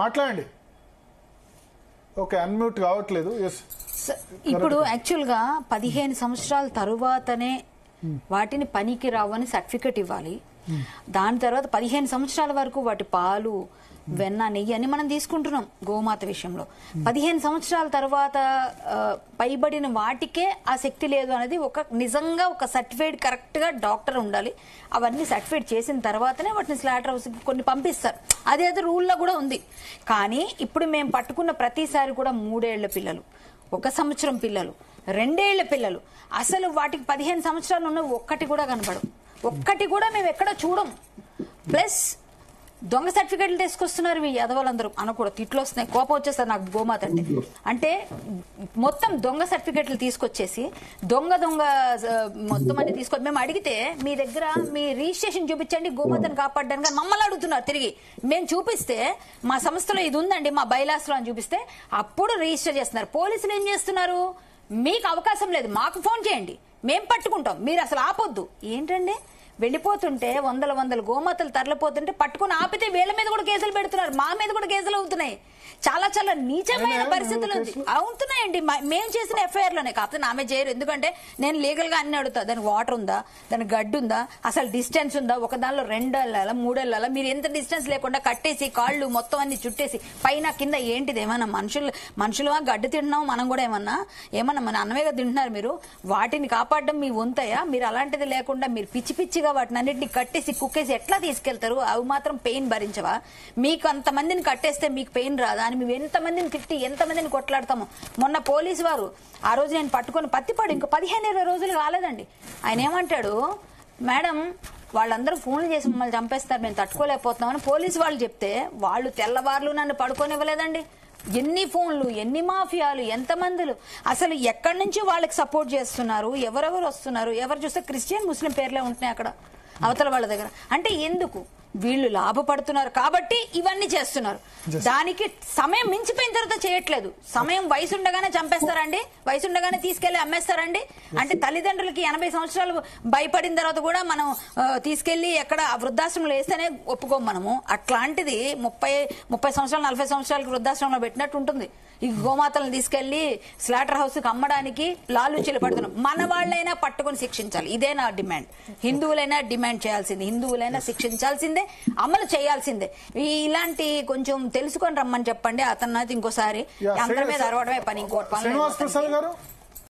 మాట్లాడండి. Okay, unmute కావట్లేదు. ఇప్పుడు యాక్చువల్ గా 15 సంవత్సరాల తరువాతనే వాటిని పనికి రావని సర్టిఫికెట్ ఇవ్వాలి. దాని తర్వాత 15 సంవత్సరాల వరకు వాటి పాలు, వెన్న, నెయ్యి అని మనం తీసుకుంటున్నాం గోమాత విషయంలో. 15 సంవత్సరాల తర్వాత పైబడిన వాటికే ఆ శక్తి లేదు అనేది నిజంగా ఒక సర్టిఫైడ్ కరెక్ట్ గా డాక్టర్ ఉండాలి. అవన్నీ సర్టిఫైడ్ చేసిన తర్వాతనే వాటిని స్లాటర్ హౌస్ కొన్ని పంపిస్తారు. అదేదో రూల్లో కూడా ఉంది. కానీ ఇప్పుడు మేము పట్టుకున్న ప్రతిసారి కూడా 3 ఏళ్ల పిల్లలు, 1 సంవత్సరం పిల్లలు, 2 ఏళ్ల పిల్లలు, అసలు వాటికి 15 సంవత్సరాలు ఉన్న ఒక్కటి కూడా కనపడవు. ఒక్కటి కూడా మేము ఎక్కడ చూడం. ప్లస్ దొంగ సర్టిఫికెట్లు తీసుకొస్తున్నారు ఈ యదవలందరూ. అనకూడదు, తిట్లు వస్తున్నాయి, కోపం వచ్చేస్తారు నాకు గోమాత అంటే మొత్తం దొంగ సర్టిఫికెట్లు తీసుకొచ్చేసి దొంగ మొత్తం అన్ని తీసుకొచ్చి మేము అడిగితే మీ దగ్గర మీ రిజిస్ట్రేషన్ చూపించండి గోమాతను కాపాడడానికి మమ్మల్ని అడుగుతున్నారు తిరిగి. మేము చూపిస్తే మా సంస్థలో ఇది ఉందండి మా బైలాస్లో అని చూపిస్తే అప్పుడు రిజిస్టర్ చేస్తున్నారు. పోలీసులు ఏం చేస్తున్నారు, మీకు అవకాశం లేదు, మాకు ఫోన్ చేయండి, మేము పట్టుకుంటాం, మీరు అసలు ఆపొద్దు. ఏంటండి, వెళ్ళిపోతుంటే వందల గోమాతలు తరలిపోతుంటే పట్టుకుని ఆపితే వీళ్ళ మీద కూడా కేసులు పెడుతున్నారు, మా మీద కూడా కేసులు అవుతున్నాయి. చాలా చాలా నీచమైన పరిస్థితులు అవుతున్నాయండి మేము చేసిన ఎఫ్ఐఆర్ లోనే. కాకపోతే నామే చేయరు, ఎందుకంటే నేను లీగల్ గా అన్ని అడుగుతా. దానికి వాటర్ ఉందా, దానికి గడ్డి ఉందా, అసలు డిస్టెన్స్ ఉందా, ఒక దానిలో 2 వెళ్ళాలా 3 వెళ్ళాలా, మీరు ఎంత డిస్టెన్స్ లేకుండా కట్టేసి కాళ్ళు మొత్తం అన్ని చుట్టేసి పైన కింద ఏంటిది, ఏమన్నా మనుషులుగా గడ్డి తింటున్నాం మనం కూడా ఏమన్నా మన అన్నమేగా తింటున్నారు మీరు. వాటిని కాపాడడం మీ వంతయా? మీరు అలాంటిది లేకుండా మీరు పిచ్చిగా వాటిని అన్నింటినీ కట్టేసి కుక్కేసి ఎట్లా తీసుకెళ్తారు? అవి మాత్రం పెయిన్ భరించవా? మీకు అంతమందిని కట్టేస్తే మీకు పెయిన్ రాదా అని మేము ఎంతమందిని తిట్టి ఎంతమందిని కొట్లాడతాము. మొన్న పోలీసు వారు ఆ రోజు నేను పట్టుకొని పత్తిపాడు ఇంకో 15-20 రోజులు కాలేదండి. ఆయన ఏమంటాడు, మేడం వాళ్ళందరూ ఫోన్లు చేసి మమ్మల్ని చంపేస్తారు, మేము తట్టుకోలేకపోతున్నామని పోలీసు వాళ్ళు చెప్తే వాళ్ళు తెల్లవారులు నన్ను పడుకోనివ్వలేదండి. ఎన్ని ఫోన్లు, ఎన్ని మాఫియాలు, ఎంతమందులు, అసలు ఎక్కడి నుంచి వాళ్ళకి సపోర్ట్ చేస్తున్నారు, ఎవరెవరు వస్తున్నారు, ఎవరు చూస్తే క్రిస్టియన్ ముస్లిం పేర్లే ఉంటున్నాయి అక్కడ అవతల వాళ్ళ దగ్గర. అంటే ఎందుకు? వీళ్ళు లాభపడుతున్నారు కాబట్టి ఇవన్నీ చేస్తున్నారు. దానికి సమయం మించిపోయిన తర్వాత చేయట్లేదు. సమయం వయసు ఉండగానే చంపేస్తారండి, వయసు ఉండగానే తీసుకెళ్లి అమ్మేస్తారండి. అంటే తల్లిదండ్రులకి 80 సంవత్సరాలు భయపడిన తర్వాత కూడా మనం తీసుకెళ్లి ఎక్కడ వృద్ధాశ్రమంలో వేస్తేనే ఒప్పుకోం మనము. అట్లాంటిది 30 సంవత్సరాలు 40 సంవత్సరాలకి వృద్ధాశ్రమంలో పెట్టినట్టు ఉంటుంది. ఈ గోమాతలను తీసుకెళ్లి స్లాటర్ హౌస్ కి అమ్మడానికి లాలూచీలు పడుతున్నాం. మన వాళ్ళైనా పట్టుకుని శిక్షించాలి, ఇదే నా డిమాండ్. హిందువులైనా డిమాండ్ చేయాల్సిందే, హిందువులైనా శిక్షించాల్సిందే, అమలు చేయాల్సిందే. ఇలాంటి కొంచెం తెలుసుకొని రమ్మని చెప్పండి. అతను ఇంకోసారి అందరి మీద అరవడమే పని, ఇంకోటి పని.